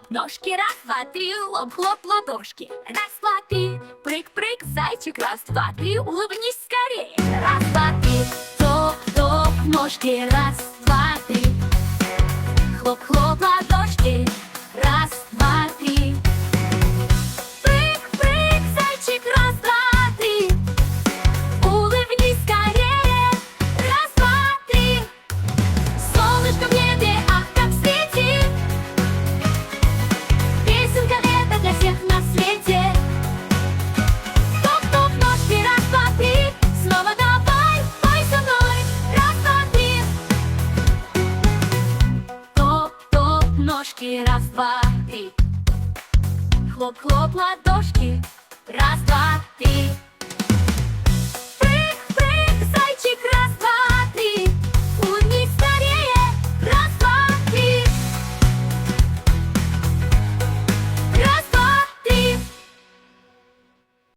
Ножки раз, два, три, лоп, хлоп, ладошки. Раз, два, три, прыг, прыг, зайчик. Раз, два, три, улыбнись скорее. Раз, два, три, топ, топ, ножки. Раз, два, три, хлоп, хлоп, ладошки. Раз, два, три, прыг, прыг, зайчик. Раз, два, три, улыбнись скорее. Раз, два, три, солнышко в небе, ах, как светит. Песенка это для всех на свете. Топ-топ, ножки, раз, два, три. Снова давай, пой со мной. Раз, два, три. Топ-топ, ножки, раз, два, три. Хлоп-хлоп, ладошки. Раз, два, три. Прыг-прыг, зайчик,